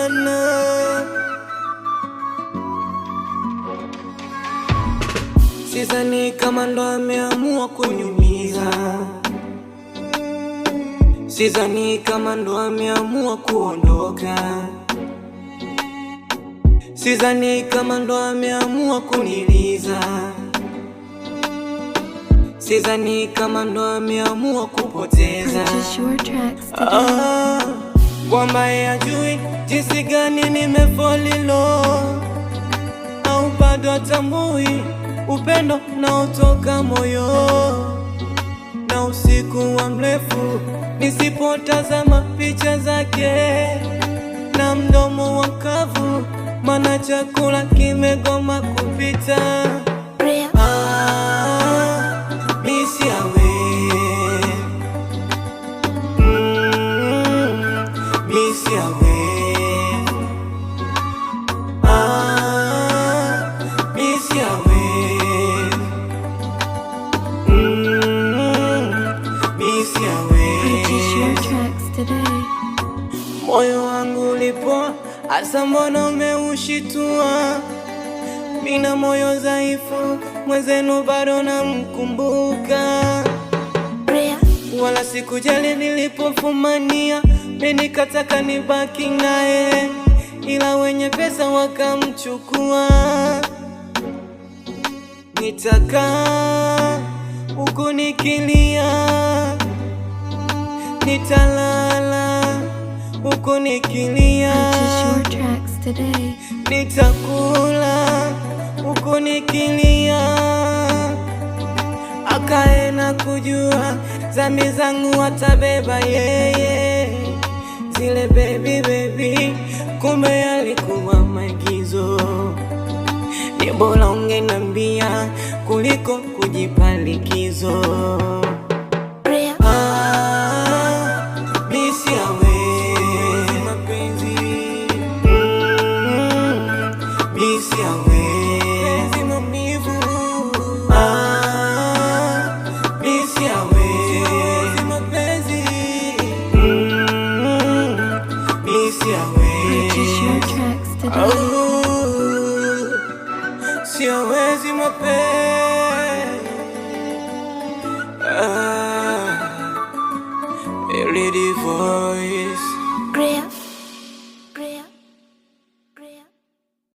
sana. Sidhani kama ndo ameamua kuniumiza, sidhani kama ndo ameamua kuondoka, sidhani kama ndo ameamua kuniliza, sidhani kama ndo ameamua kupoteza. Kwamba hajui jinsi gani nimefolilo, au bado atambui upendo unaotoka moyo. Na usiku wa mrefu nisipotazama picha zake, na mdomo wa kavu, mana chakula kimegoma kupita. Misi yawe, misi yawe, misi yawe, misi yawe. Moyo wangu ulipoa, asa mbona umeushitua? Mina moyo dhaifu, mwenzenu bado namkumbuka. Wala sikujali nilipofumania, menikataka nibaki naye, ila wenye pesa wakamchukua. Nitakaa huku nikilia, nitalala huku nikilia, nitakula huku nikilia. Akae na kujua dhambi zangu atabeba yeye. Zile baby baby, kumbe yalikuwa maigizo. Ni bora ungenambia kuliko kujipa likizo. Misi yawe, mapenzi, misi yawe, penzi maumivu. Misi yawe, mapenzi, misi yawe. Siwezi mapenzi.